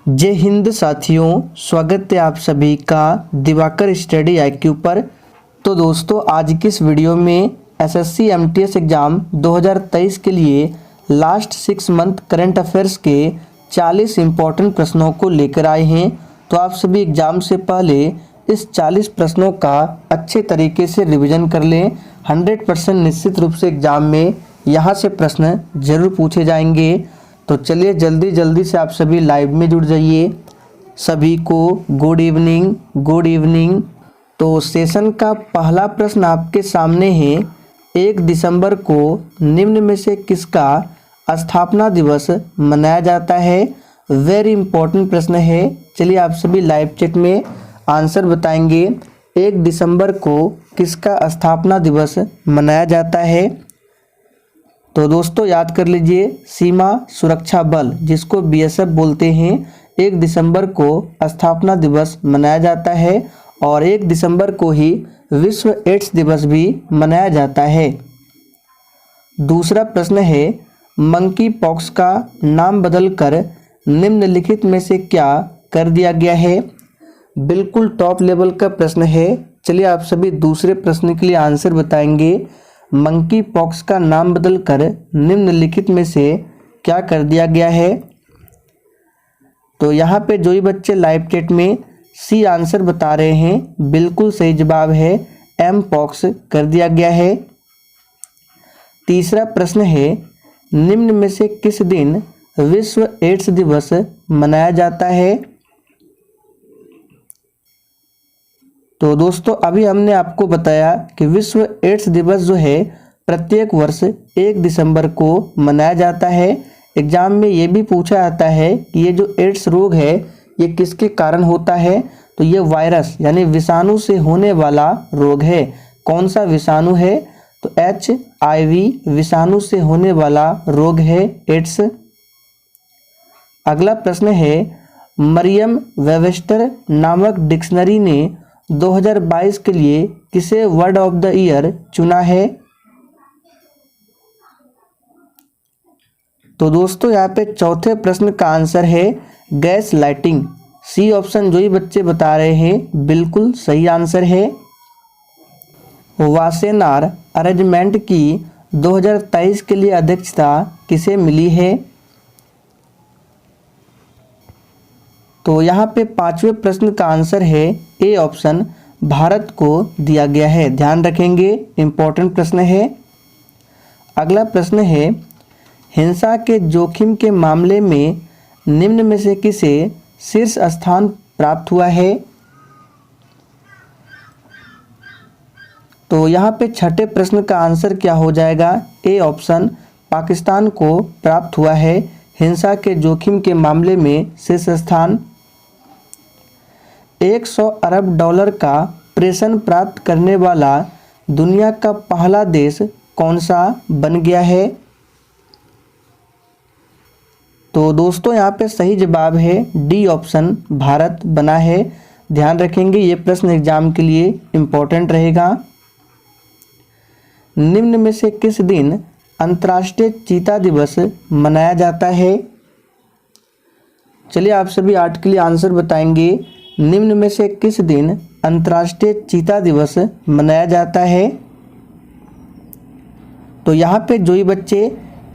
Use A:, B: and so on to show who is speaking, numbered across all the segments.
A: जय हिंद साथियों, स्वागत है आप सभी का दिवाकर स्टडी IQ पर। तो दोस्तों, आज की इस वीडियो में SSC MTS एग्ज़ाम 2023 के लिए लास्ट 6 मंथ करंट अफेयर्स के 40 इम्पोर्टेंट प्रश्नों को लेकर आए हैं। तो आप सभी एग्ज़ाम से पहले इस 40 प्रश्नों का अच्छे तरीके से रिवीजन कर लें। 100% निश्चित रूप से एग्ज़ाम में यहाँ से प्रश्न जरूर पूछे जाएंगे। तो चलिए जल्दी से आप सभी लाइव में जुड़ जाइए। सभी को गुड इवनिंग। तो सेशन का पहला प्रश्न आपके सामने है। 1 दिसंबर को निम्न में से किसका स्थापना दिवस मनाया जाता है? वेरी इंपॉर्टेंट प्रश्न है। चलिए आप सभी लाइव चैट में आंसर बताएंगे। 1 दिसंबर को किसका स्थापना दिवस मनाया जाता है? तो दोस्तों याद कर लीजिए, सीमा सुरक्षा बल जिसको BSF बोलते हैं, 1 दिसंबर को स्थापना दिवस मनाया जाता है और 1 दिसंबर को ही विश्व एड्स दिवस भी मनाया जाता है। दूसरा प्रश्न है, मंकी पॉक्स का नाम बदलकर निम्नलिखित में से क्या कर दिया गया है? बिल्कुल टॉप लेवल का प्रश्न है। चलिए आप सभी दूसरे प्रश्न के लिए आंसर बताएंगे। मंकी पॉक्स का नाम बदलकर निम्नलिखित में से क्या कर दिया गया है? तो यहाँ पे जो ही बच्चे लाइव चैट में सी आंसर बता रहे हैं, बिल्कुल सही जवाब है, एम पॉक्स कर दिया गया है। तीसरा प्रश्न है, निम्न में से किस दिन विश्व एड्स दिवस मनाया जाता है? तो दोस्तों अभी हमने आपको बताया कि विश्व एड्स दिवस जो है प्रत्येक वर्ष 1 दिसंबर को मनाया जाता है। एग्जाम में ये भी पूछा जाता है कि ये जो एड्स रोग है ये किसके कारण होता है? तो ये वायरस यानी विषाणु से होने वाला रोग है। कौन सा विषाणु है? तो HIV विषाणु से होने वाला रोग है एड्स। अगला प्रश्न है, मरियम वेबस्टर नामक डिक्शनरी ने 2022 के लिए किसे वर्ड ऑफ द ईयर चुना है? तो दोस्तों यहाँ पे चौथे प्रश्न का आंसर है गैस लाइटिंग। सी ऑप्शन जो ही बच्चे बता रहे हैं बिल्कुल सही आंसर है। वासेनार अरेंजमेंट की 2023 के लिए अध्यक्षता किसे मिली है? तो यहाँ पे पांचवें प्रश्न का आंसर है ए ऑप्शन, भारत को दिया गया है। ध्यान रखेंगे, इंपॉर्टेंट प्रश्न है। अगला प्रश्न है, हिंसा के जोखिम के मामले में निम्न में से किसे शीर्ष स्थान प्राप्त हुआ है? तो यहाँ पे छठे प्रश्न का आंसर क्या हो जाएगा? ए ऑप्शन, पाकिस्तान को प्राप्त हुआ है हिंसा के जोखिम के मामले में शीर्ष स्थान। 100 अरब डॉलर का प्रेषण प्राप्त करने वाला दुनिया का पहला देश कौन सा बन गया है? तो दोस्तों यहाँ पे सही जवाब है डी ऑप्शन, भारत बना है। ध्यान रखेंगे, ये प्रश्न एग्जाम के लिए इम्पोर्टेंट रहेगा। निम्न में से किस दिन अंतर्राष्ट्रीय चीता दिवस मनाया जाता है? चलिए आप सभी 8 के लिए आंसर बताएंगे। निम्न में से किस दिन अंतर्राष्ट्रीय चीता दिवस मनाया जाता है? तो यहाँ पे जो ही बच्चे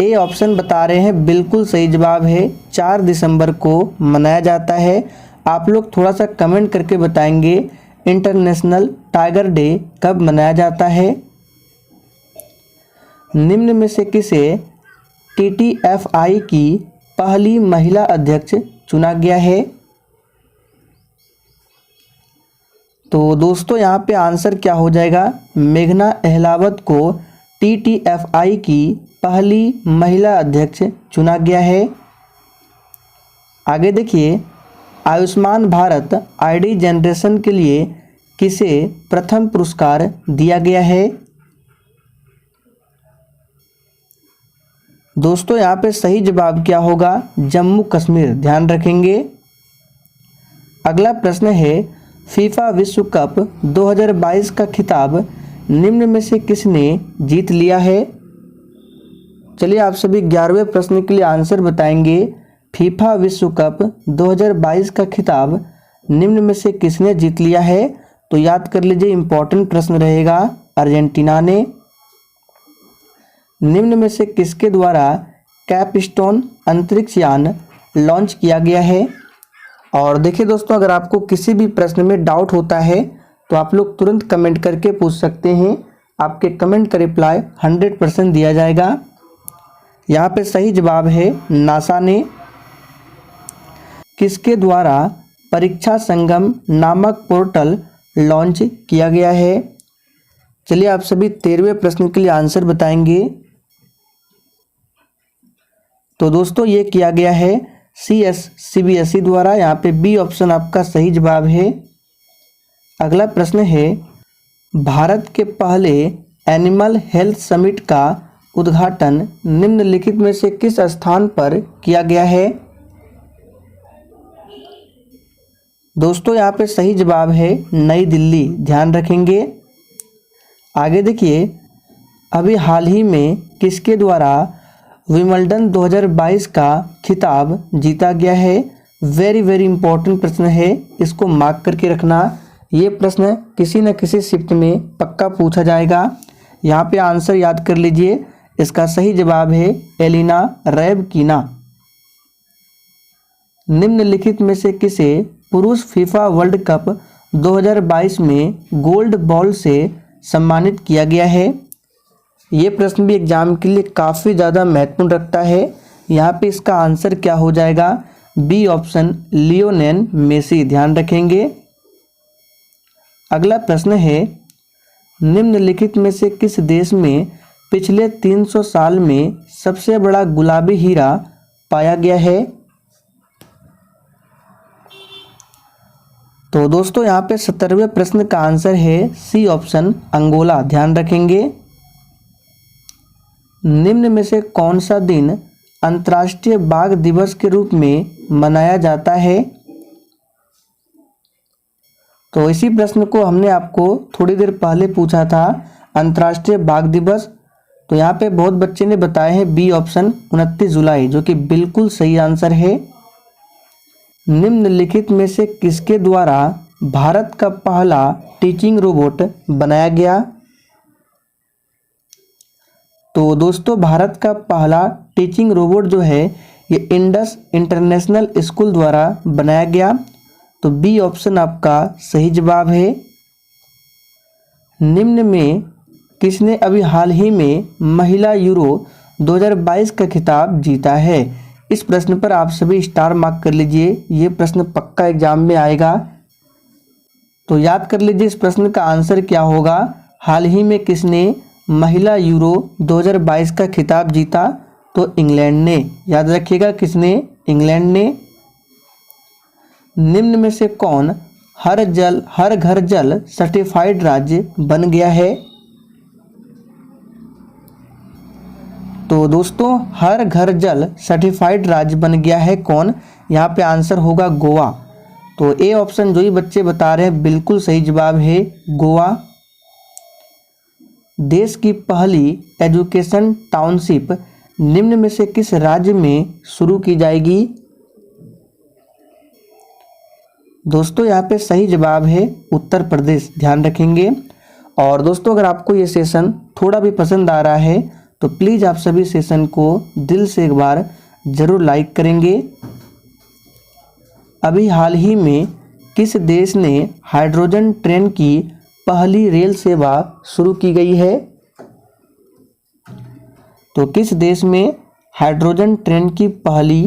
A: ए ऑप्शन बता रहे हैं बिल्कुल सही जवाब है, 4 दिसंबर को मनाया जाता है। आप लोग थोड़ा सा कमेंट करके बताएंगे इंटरनेशनल टाइगर डे कब मनाया जाता है? निम्न में से किसे TTFI की पहली महिला अध्यक्ष चुना गया है? तो दोस्तों यहाँ पे आंसर क्या हो जाएगा? मेघना अहलावत को TTFI की पहली महिला अध्यक्ष चुना गया है। आगे देखिए, आयुष्मान भारत ID जनरेशन के लिए किसे प्रथम पुरस्कार दिया गया है? दोस्तों यहाँ पे सही जवाब क्या होगा? जम्मू कश्मीर। ध्यान रखेंगे। अगला प्रश्न है, फीफा विश्व कप 2022 का खिताब निम्न में से किसने जीत लिया है? चलिए आप सभी 11वें प्रश्न के लिए आंसर बताएंगे। फीफा विश्व कप 2022 का खिताब निम्न में से किसने जीत लिया है? तो याद कर लीजिए, इंपॉर्टेंट प्रश्न रहेगा। अर्जेंटीना ने। निम्न में से किसके द्वारा कैपस्टोन अंतरिक्ष यान लॉन्च किया गया है? और देखिए दोस्तों, अगर आपको किसी भी प्रश्न में डाउट होता है तो आप लोग तुरंत कमेंट करके पूछ सकते हैं। आपके कमेंट का रिप्लाई 100% दिया जाएगा। यहाँ पे सही जवाब है नासा ने। किसके द्वारा परीक्षा संगम नामक पोर्टल लॉन्च किया गया है? चलिए आप सभी 13वें प्रश्न के लिए आंसर बताएंगे। तो दोस्तों ये किया गया है CBSE द्वारा। यहाँ पे बी ऑप्शन आपका सही जवाब है। अगला प्रश्न है, भारत के पहले एनिमल हेल्थ समिट का उद्घाटन निम्नलिखित में से किस स्थान पर किया गया है? दोस्तों यहाँ पे सही जवाब है नई दिल्ली। ध्यान रखेंगे। आगे देखिए, अभी हाल ही में किसके द्वारा विंबलडन 2022 का खिताब जीता गया है? वेरी वेरी इंपॉर्टेंट प्रश्न है, इसको मार्क करके रखना। ये प्रश्न किसी न किसी शिफ्ट में पक्का पूछा जाएगा। यहाँ पे आंसर याद कर लीजिए। इसका सही जवाब है एलिना रैबकिना। निम्नलिखित में से किसे पुरुष फीफा वर्ल्ड कप 2022 में गोल्ड बॉल से सम्मानित किया गया है? ये प्रश्न भी एग्जाम के लिए काफ़ी ज़्यादा महत्वपूर्ण रखता है। यहाँ पे इसका आंसर क्या हो जाएगा? B option Lionel Messi. ध्यान रखेंगे। अगला प्रश्न है, निम्नलिखित में से किस देश में पिछले 300 साल में सबसे बड़ा गुलाबी हीरा पाया गया है? तो दोस्तों यहाँ पे 17वें प्रश्न का आंसर है सी ऑप्शन अंगोला। ध्यान रखेंगे। निम्न में से कौन सा दिन अंतर्राष्ट्रीय बाघ दिवस के रूप में मनाया जाता है? तो इसी प्रश्न को हमने आपको थोड़ी देर पहले पूछा था, अंतर्राष्ट्रीय बाघ दिवस। तो यहाँ पे बहुत बच्चे ने बताए हैं बी ऑप्शन 29 जुलाई, जो कि बिल्कुल सही आंसर है। निम्नलिखित में से किसके द्वारा भारत का पहला टीचिंग रोबोट बनाया गया? तो दोस्तों भारत का पहला टीचिंग रोबोट जो है ये इंडस इंटरनेशनल स्कूल द्वारा बनाया गया। तो बी ऑप्शन आपका सही जवाब है। निम्न में किसने अभी हाल ही में महिला यूरो 2022 का खिताब जीता है? इस प्रश्न पर आप सभी स्टार मार्क कर लीजिए। ये प्रश्न पक्का एग्जाम में आएगा। तो याद कर लीजिए इस प्रश्न का आंसर क्या होगा। हाल ही में किसने महिला यूरो 2022 का खिताब जीता? तो इंग्लैंड ने। याद रखिएगा किसने? इंग्लैंड ने। निम्न में से कौन हर घर जल सर्टिफाइड राज्य बन गया है? तो दोस्तों हर घर जल सर्टिफाइड राज्य बन गया है कौन? यहाँ पे आंसर होगा गोवा। तो ए ऑप्शन जो ही बच्चे बता रहे हैं बिल्कुल सही जवाब है गोवा। देश की पहली एजुकेशन टाउनशिप निम्न में से किस राज्य में शुरू की जाएगी? दोस्तों यहाँ पे सही जवाब है उत्तर प्रदेश। ध्यान रखेंगे। और दोस्तों अगर आपको ये सेशन थोड़ा भी पसंद आ रहा है तो प्लीज़ आप सभी सेशन को दिल से एक बार ज़रूर लाइक करेंगे। अभी हाल ही में किस देश ने हाइड्रोजन ट्रेन की पहली रेल सेवा शुरू की गई है? तो किस देश में हाइड्रोजन ट्रेन की पहली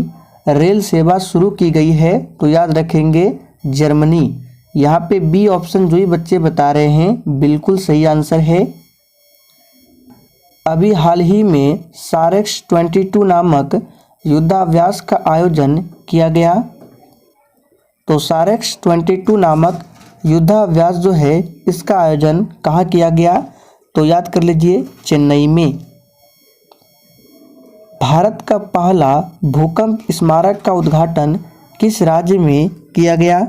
A: रेल सेवा शुरू की गई है? तो याद रखेंगे जर्मनी। यहाँ पे बी ऑप्शन जो ही बच्चे बता रहे हैं बिल्कुल सही आंसर है। अभी हाल ही में सारेक्स 22 नामक युद्धाभ्यास का आयोजन किया गया। तो सारेक्स 22 नामक युद्धाभ्यास जो है इसका आयोजन कहाँ किया गया? तो याद कर लीजिए चेन्नई में। भारत का पहला भूकंप स्मारक का उद्घाटन किस राज्य में किया गया?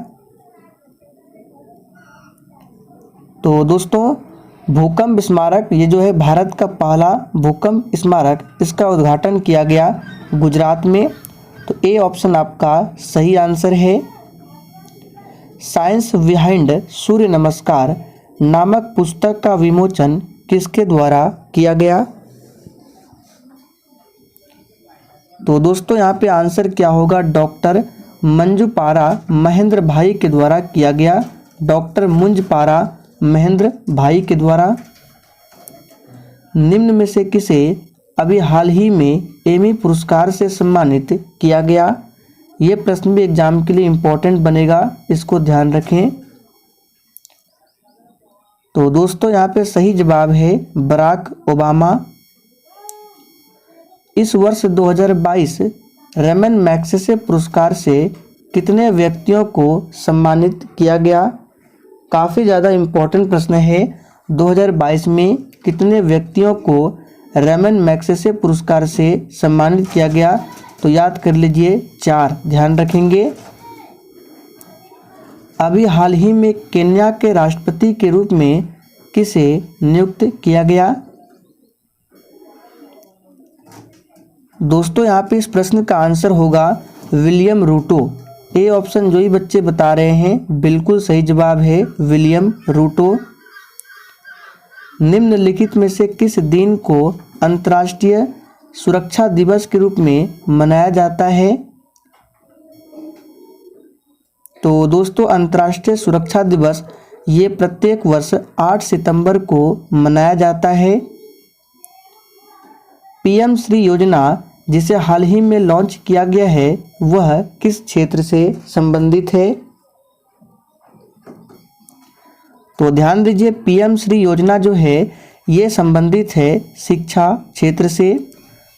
A: तो दोस्तों भूकंप स्मारक ये जो है भारत का पहला भूकंप स्मारक इसका उद्घाटन किया गया गुजरात में। तो ए ऑप्शन आपका सही आंसर है। साइंस बिहाइंड सूर्य नमस्कार नामक पुस्तक का विमोचन किसके द्वारा किया गया? तो दोस्तों यहाँ पे आंसर क्या होगा? डॉक्टर मंजूपारा महेंद्र भाई के द्वारा किया गया। डॉक्टर मंजूपारा महेंद्र भाई के द्वारा। निम्न में से किसे अभी हाल ही में एमी पुरस्कार से सम्मानित किया गया? ये प्रश्न भी एग्जाम के लिए इम्पोर्टेंट बनेगा, इसको ध्यान रखें। तो दोस्तों यहाँ पे सही जवाब है बराक ओबामा। इस वर्ष 2022 रेमन मैग्सेसे पुरस्कार से कितने व्यक्तियों को सम्मानित किया गया? काफ़ी ज़्यादा इम्पोर्टेंट प्रश्न है। 2022 में कितने व्यक्तियों को रेमन मैग्सेसे पुरस्कार से सम्मानित किया गया? तो याद कर लीजिए 4, ध्यान रखेंगे। अभी हाल ही में केन्या के राष्ट्रपति के रूप में किसे नियुक्त किया गया? दोस्तों यहाँ पे इस प्रश्न का आंसर होगा विलियम रूटो। ए ऑप्शन जो ही बच्चे बता रहे हैं बिल्कुल सही जवाब है विलियम रूटो। निम्नलिखित में से किस दिन को अंतर्राष्ट्रीय सुरक्षा दिवस के रूप में मनाया जाता है? तो दोस्तों अंतर्राष्ट्रीय सुरक्षा दिवस ये प्रत्येक वर्ष 8 सितंबर को मनाया जाता है। पीएम श्री योजना जिसे हाल ही में लॉन्च किया गया है वह किस क्षेत्र से संबंधित है? तो ध्यान दीजिए पीएम श्री योजना जो है ये संबंधित है शिक्षा क्षेत्र से।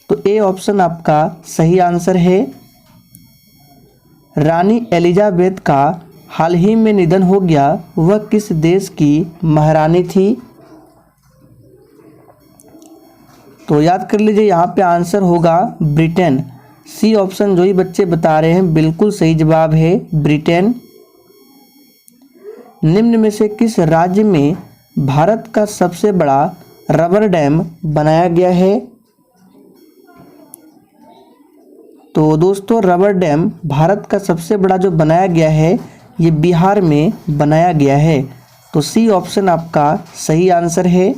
A: तो ए ऑप्शन आपका सही आंसर है। रानी एलिजाबेथ का हाल ही में निधन हो गया, वह किस देश की महारानी थी? तो याद कर लीजिए यहाँ पे आंसर होगा ब्रिटेन। सी ऑप्शन जो ही बच्चे बता रहे हैं बिल्कुल सही जवाब है ब्रिटेन। निम्न में से किस राज्य में भारत का सबसे बड़ा रबर डैम बनाया गया है? तो दोस्तों रबर डैम भारत का सबसे बड़ा जो बनाया गया है ये बिहार में बनाया गया है। तो सी ऑप्शन आपका सही आंसर है।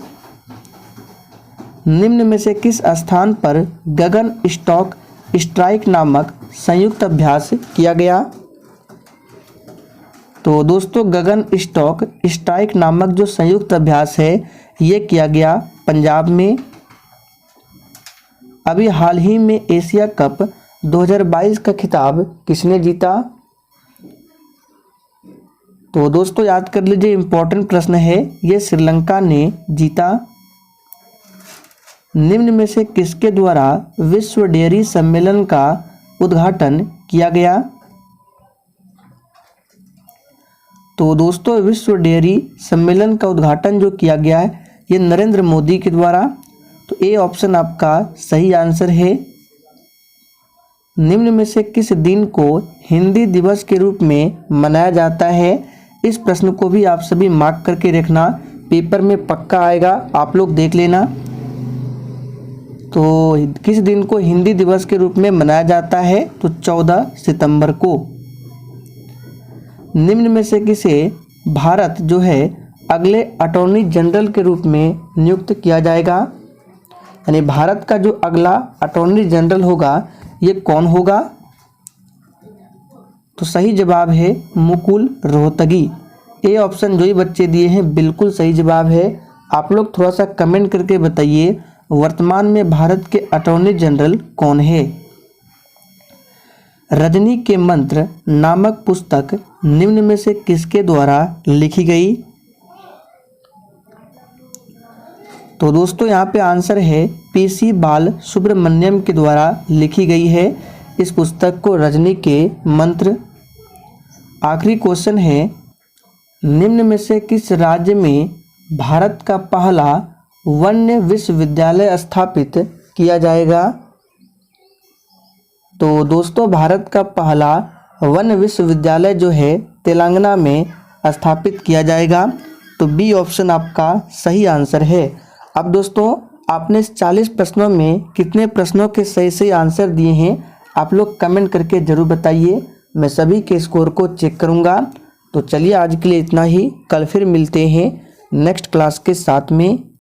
A: निम्न में से किस स्थान पर गगन स्टॉक स्ट्राइक नामक संयुक्त अभ्यास किया गया? तो दोस्तों गगन स्टॉक स्ट्राइक नामक जो संयुक्त अभ्यास है ये किया गया पंजाब में। अभी हाल ही में एशिया कप 2022 का खिताब किसने जीता? तो दोस्तों याद कर लीजिए इम्पोर्टेंट प्रश्न है, ये श्रीलंका ने जीता। निम्न में से किसके द्वारा विश्व डेयरी सम्मेलन का उद्घाटन किया गया? तो दोस्तों विश्व डेयरी सम्मेलन का उद्घाटन जो किया गया है ये नरेंद्र मोदी के द्वारा। तो ए ऑप्शन आपका सही आंसर है। निम्न में से किस दिन को हिंदी दिवस के रूप में मनाया जाता है? इस प्रश्न को भी आप सभी मार्क करके रखना, पेपर में पक्का आएगा, आप लोग देख लेना। तो किस दिन को हिंदी दिवस के रूप में मनाया जाता है? तो 14 सितंबर को। निम्न में से किसे भारत जो है अगले अटॉर्नी जनरल के रूप में नियुक्त किया जाएगा? यानी भारत का जो अगला अटॉर्नी जनरल होगा ये कौन होगा? तो सही जवाब है मुकुल रोहतगी। ए ऑप्शन जो ही बच्चे दिए हैं बिल्कुल सही जवाब है। आप लोग थोड़ा सा कमेंट करके बताइए वर्तमान में भारत के अटॉर्नी जनरल कौन है? रजनी के मंत्र नामक पुस्तक निम्न में से किसके द्वारा लिखी गई? तो दोस्तों यहाँ पे आंसर है पीसी बाल सुब्रमण्यम के द्वारा लिखी गई है इस पुस्तक को, रजनी के मंत्र। आखिरी क्वेश्चन है, निम्न में से किस राज्य में भारत का पहला वन्य विश्वविद्यालय स्थापित किया जाएगा? तो दोस्तों भारत का पहला वन्य विश्वविद्यालय जो है तेलंगाना में स्थापित किया जाएगा। तो बी ऑप्शन आपका सही आंसर है। अब दोस्तों आपने इस 40 प्रश्नों में कितने प्रश्नों के सही सही आंसर दिए हैं आप लोग कमेंट करके ज़रूर बताइए, मैं सभी के स्कोर को चेक करूँगा। तो चलिए आज के लिए इतना ही, कल फिर मिलते हैं नेक्स्ट क्लास के साथ में।